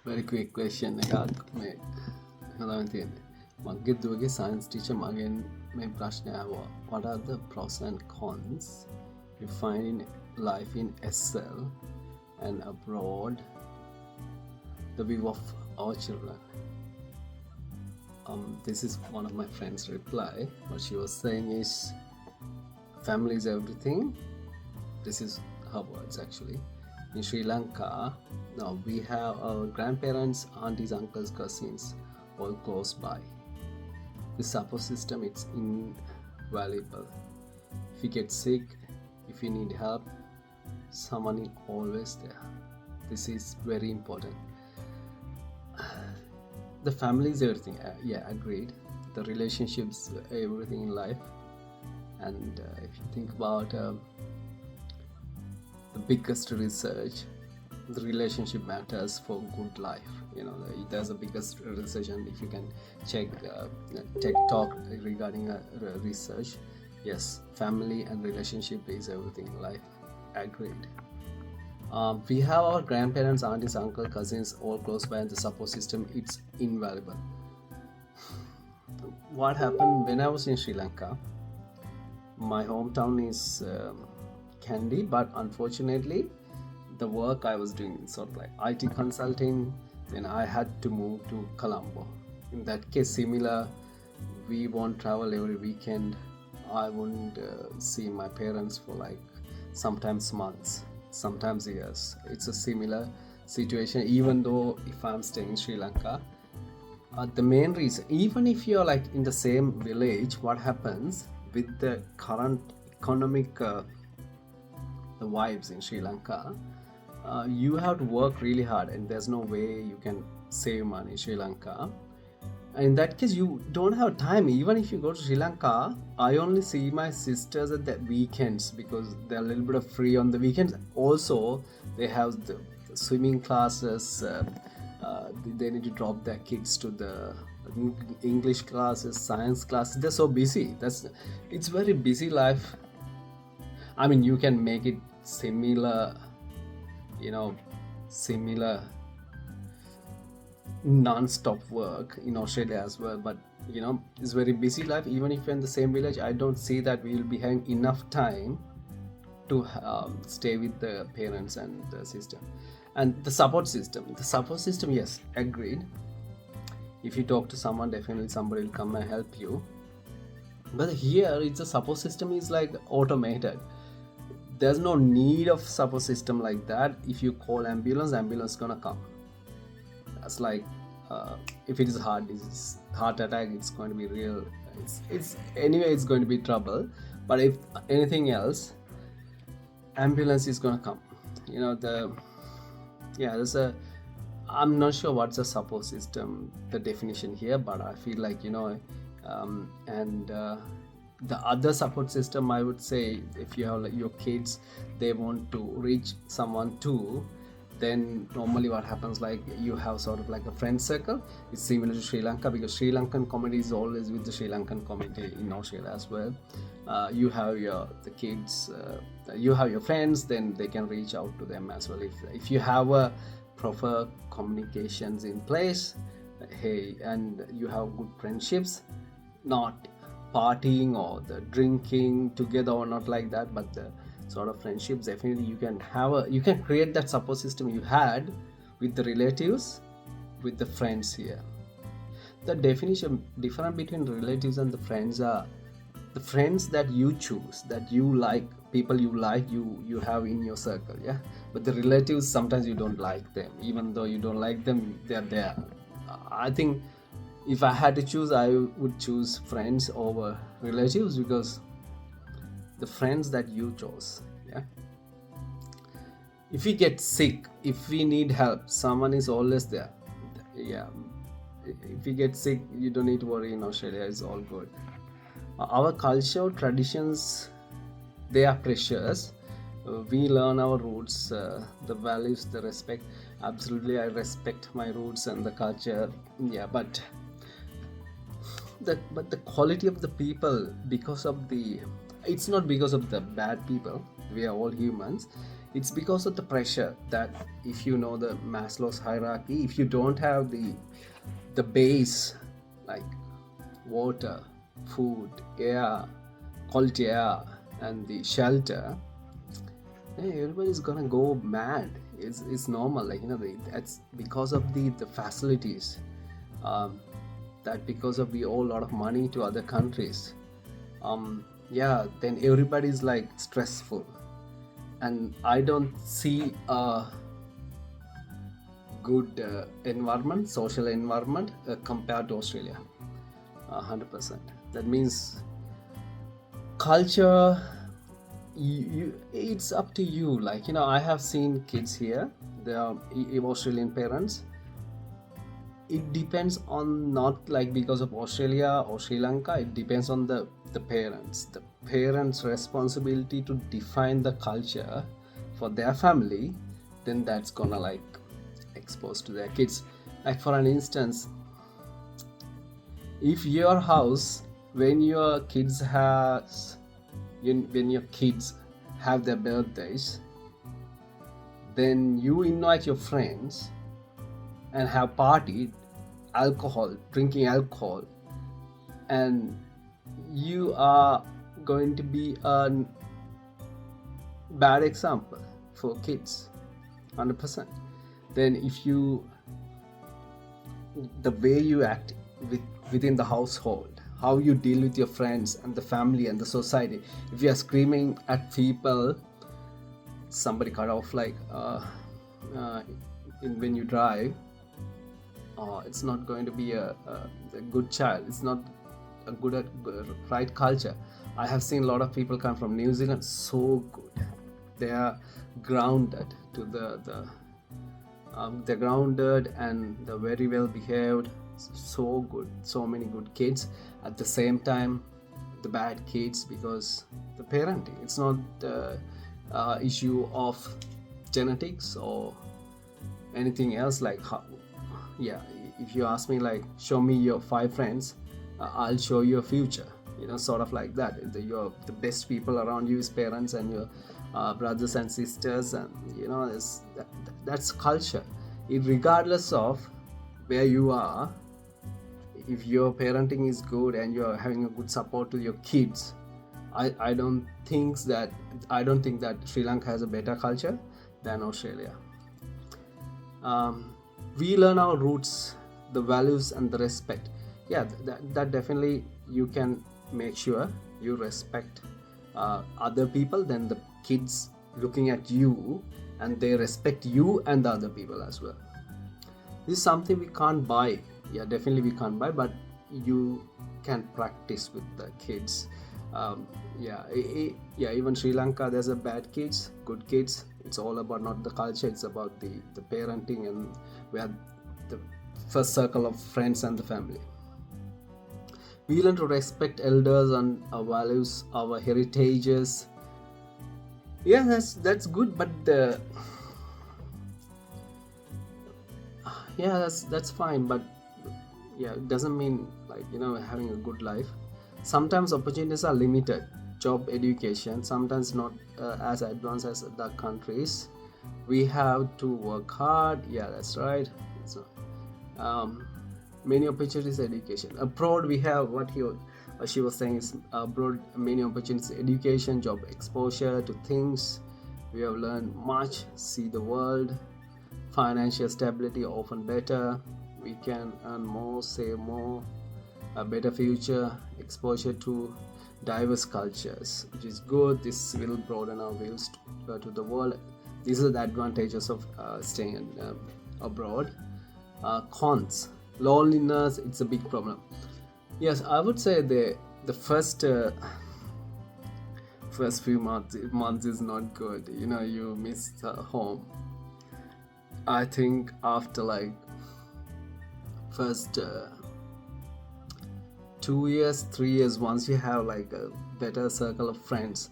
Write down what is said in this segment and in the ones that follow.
very quick question එකක් මේ හදාගෙන තියෙන්නේ. මගේ දුවගේ science teacher මගෙන් මේ ප්‍රශ්නය ආවා. What are the pros and cons you find in life in SL and abroad, the view of our children? This is one of my friends' reply. What she was saying is, family is everything. This is her words actually. In Sri Lanka, now we have our grandparents, aunties, uncles, cousins, all close by. The support system, it's invaluable. If you get sick, if you need help, someone is always there. This is very important. The family is everything. Yeah, agreed. The relationships, everything in life. And if you think about the biggest research, the relationship matters for good life. There's the biggest research, and if you can check tech talk regarding research, yes, family and relationship is everything in life. Agreed. We have our grandparents, aunties, uncle, cousins all close by, and the support system, it's invaluable. What happened when I was in Sri Lanka, my hometown is Kandy, but unfortunately the work I was doing sort of like IT consulting, then I had to move to Colombo. In that case, similar, we won't travel every weekend. I won't see my parents for like sometimes months, sometimes years. It's a similar situation, even though if I'm staying in Sri Lanka. The main reason, even if you're like in the same village, what happens with the current economic the vibes in Sri Lanka, you have to work really hard, and there's no way you can save money in Sri Lanka. In that case, you don't have time. Even if you go to Sri Lanka, I only see my sisters at the weekends because they're a little bit of free on the weekends. Also, they have the swimming classes. They need to drop their kids to the English classes, science classes. They're so busy. It's very busy life. I mean, you can make it similar non-stop work in Australia as well, but it's very busy life. Even if you're in the same village, I don't see that we will be having enough time to stay with the parents and the sister. And the support system, yes, agreed. If you talk to someone, definitely somebody will come and help you. But here, it's a support system is like automated. There's no need of support system like that. If you call ambulance gonna come. That's like if it is heart disease, heart attack, it's going to be real. It's anyway, it's going to be trouble. But if anything else, ambulance is gonna come. I'm not sure what's a support system, the definition here, but I feel like the other support system, I would say, if you have like your kids, they want to reach someone too, then normally what happens, like you have sort of like a friend circle. It's similar to Sri Lanka because Sri Lankan community is always with the Sri Lankan community in Australia as well. You have the kids, you have your friends, then they can reach out to them as well. If you have a proper communications in place, and you have good friendships, not partying or the drinking together or not like that, but the sort of friendships, definitely you can create that support system you had with the relatives, with the friends here. The definition different between relatives and the friends are the friends that you choose, that you like, people you like, you have in your circle, yeah. But the relatives, sometimes you don't like them. Even though you don't like them, they're there. I think if I had to choose, I would choose friends over relatives, because the friends that you chose, yeah. If we get sick, if we need help, someone is always there, yeah. If we get sick, you don't need to worry. In Australia, it's all good. Our culture, traditions, they are precious. We learn our roots, the values, the respect. Absolutely, I respect my roots and the culture, yeah. But the quality of the people, it's not because of the bad people, we are all humans, It's because of the pressure that, if you know the Maslow's hierarchy, if you don't have the base, like water, food, air, quality air, and the shelter, everybody's gonna go mad. It's normal, like, that's because of the facilities, that because of we owe a lot of money to other countries. Then everybody's like stressful, and I don't see a good environment, social environment, compared to Australia. 100%. That means culture, it's up to you. Like, I have seen kids here, they are Australian parents. It depends on, not like because of Australia or Sri Lanka, it depends on the parents responsibility to define the culture for their family. Then that's gonna like expose to their kids. Like, for an instance, if your house, when your kids have their birthdays, then you invite your friends and have party, drinking alcohol, and you are going to be a bad example for kids, 100%. Then the way you act within the household, how you deal with your friends and the family and the society. If you are screaming at people, somebody cut off, like when you drive, it's not going to be a good child. It's not a good right culture. I have seen a lot of people come from New Zealand, so good. They are grounded to they're grounded and they're very well behaved, so good, so many good kids. At the same time, the bad kids, because the parenting, it's not the issue of genetics or anything else. Like, if you ask me, like, show me your 5 friends, I'll show you a future, sort of like that. The best people around you is parents and your brothers and sisters, and that's culture. Regardless of where you are, if your parenting is good and you're having a good support to your kids, I don't think that Sri Lanka has a better culture than Australia. We learn our roots, the values, and the respect. That definitely, you can make sure you respect other people, then the kids looking at you and they respect you and the other people as well. This is something we can't buy. Definitely we can't buy, but you can practice with the kids. Even Sri Lanka, there's a bad kids, good kids. It's all about not the culture, it's about the parenting, and we have the first circle of friends and the family. We learn to respect elders and our values, our heritages. That's good, but that's fine, but it doesn't mean, like, having a good life. Sometimes opportunities are limited. Job, education, sometimes not as advanced as the countries. We have to work hard. That's right. Many opportunities, education. Abroad, we have what she was saying is, abroad, many opportunities, education, job exposure to things. We have learned much, see the world. Financial stability, often better. We can earn more, save more, a better future, exposure to diverse cultures, which is good. This will broaden our views to the world. These are the advantages of staying abroad. Cons: loneliness, it's a big problem. Yes, I would say the first few months is not good. You miss home. I think after, like, first 2 years, 3 years, once you have like a better circle of friends,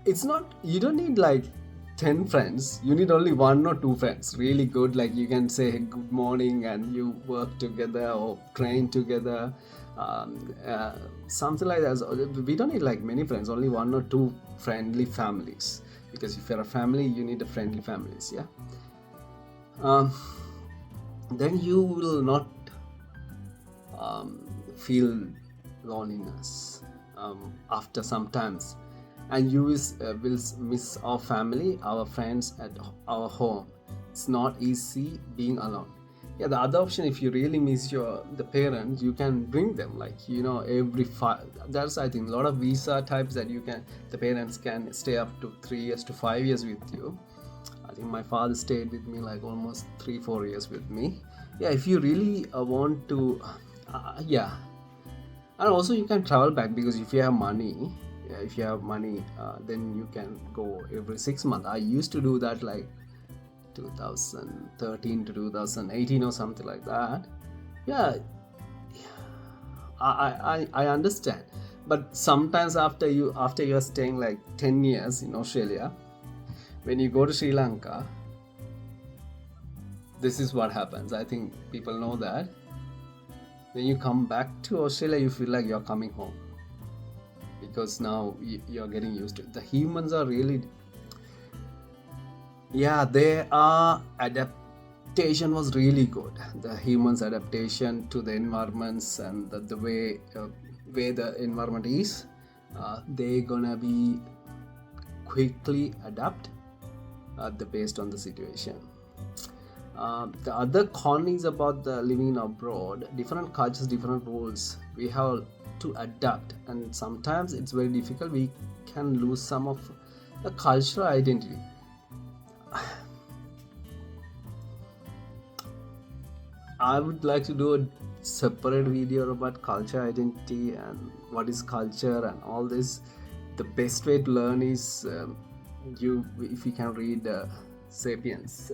you don't need like 10 friends, you need only 1 or 2 friends, really good, like you can say good morning and you work together or train together, something like that. We don't need like many friends, only 1 or 2 friendly families. because if you're a family, you need a friendly families. Yeah. um, then you will not feel loneliness after some times, and you will miss our family, our friends at our home. It's not easy being alone. Yeah, the other option, if you really miss the parents, you can bring them, like, every five. That's, I think, a lot of visa types that the parents can stay up to 3 years to 5 years with you. I think my father stayed with me like almost 3-4 years with me. Yeah, if you really want to, yeah. And also you can travel back, because if you have money, yeah, then you can go every 6 months. I used to do that like 2013 to 2018 or something like that. Yeah, I understand. But sometimes after you're staying like 10 years in Australia, when you go to Sri Lanka, this is what happens. I think people know that when you come back to Australia, you feel like you're coming home, because now you're getting used to it. The humans are really, yeah, adaptation was really good. The humans' adaptation to the environments and the way the environment is, they're gonna be quickly adapt based on the situation. The other con is about the living abroad. Different cultures, different rules. We have to adapt, and sometimes it's very difficult. We can lose some of the cultural identity. I would like to do a separate video about culture identity and what is culture and all this. The best way to learn is if you can read Sapiens.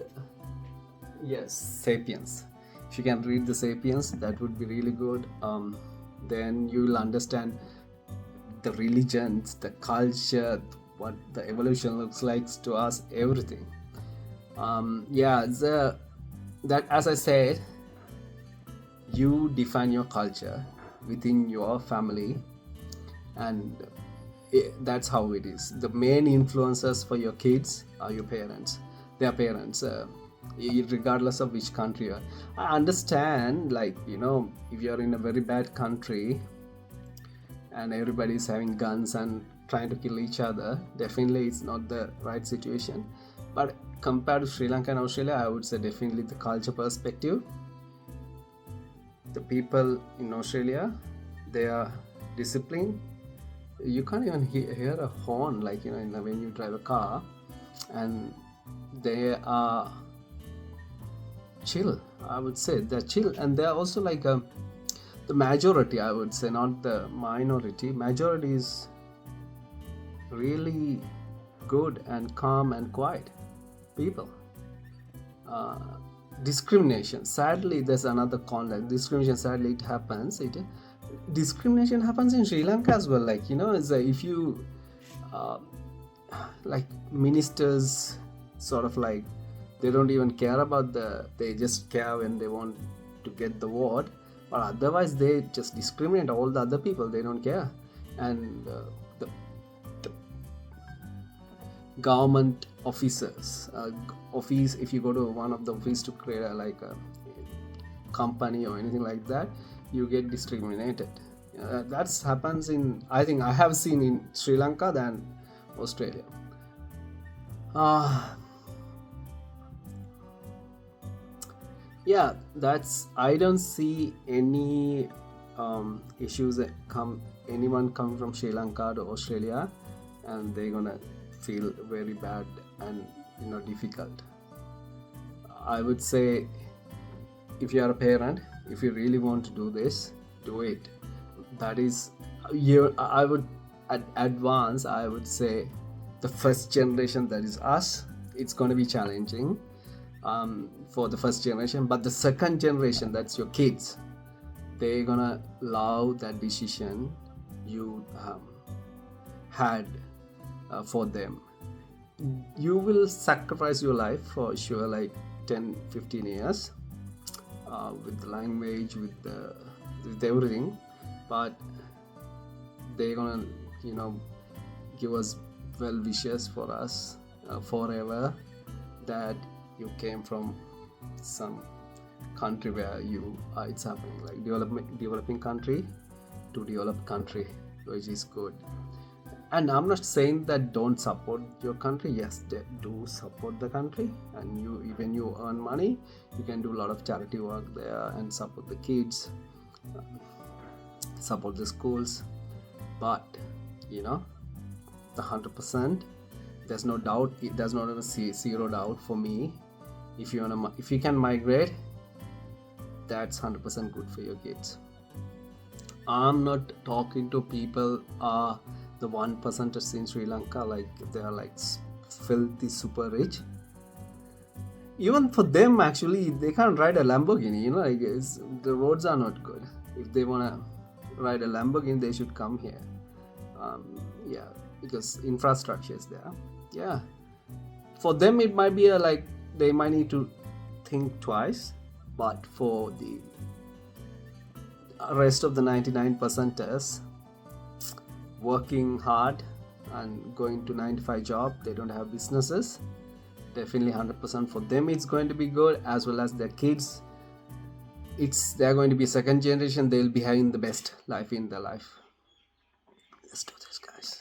Yes, Sapiens. If you can read the Sapiens, that would be really good. Then you will understand the religions, the culture, what the evolution looks like to us, everything. That, as I said, you define your culture within your family, and that's how it is. The main influencers for your kids are your parents, their parents, regardless of which country you are. I understand, like, if you're in a very bad country and everybody's having guns and trying to kill each other, definitely it's not the right situation. But compared to Sri Lanka and Australia, I would say definitely the culture perspective. The people in Australia, they are disciplined. You can't even hear a horn, like, when you drive a car, and they are chill. I would say they're chill, and they're also like the majority, I would say, not the minority. Majority is really good and calm and quiet people. Discrimination, sadly, there's another con. Like discrimination, sadly, discrimination happens in Sri Lanka as well. Like, it's if you like ministers, sort of like, they don't even care about they just care when they want to get the vote, but otherwise they just discriminate all the other people. They don't care. And the government officers, if you go to one of the office to create a company or anything like that, you get discriminated. That happens I think I have seen in Sri Lanka than Australia. Yeah, I don't see any issues that anyone come from Sri Lanka to Australia and they're gonna feel very bad and difficult. I would say, if you are a parent, if you really want to do this, do it. That is, I would advance, I would say, the first generation, that is us, it's going to be challenging for the first generation, but the second generation, that's your kids, they're gonna love that decision you had for them. You will sacrifice your life for sure, like 10-15 years with the language, with everything, but they're gonna give us well wishes for us, forever that you came from some country where you it's happening like developing country to developed country, which is good. And I'm not saying that don't support your country. Yes, they do support the country, and you when you earn money, you can do a lot of charity work there and support the kids, support the schools. But you know, the 100%, there's no doubt. There's not even zero doubt for me. If you can migrate, that's 100% good for your kids. I'm not talking to people the 1%ers in Sri Lanka, like they are like filthy super rich. Even for them, actually, they can't ride a Lamborghini. You know, like the roads are not good. If they wanna ride a Lamborghini, they should come here. Yeah, because infrastructure is there. Yeah, for them it might be like they might need to think twice, but for the rest of the 99%ers working hard and going to 9 to 5 job, they don't have businesses, definitely 100% for them it's going to be good, as well as their kids. They're going to be second generation, they'll be having the best life in their life. Let's do this, guys.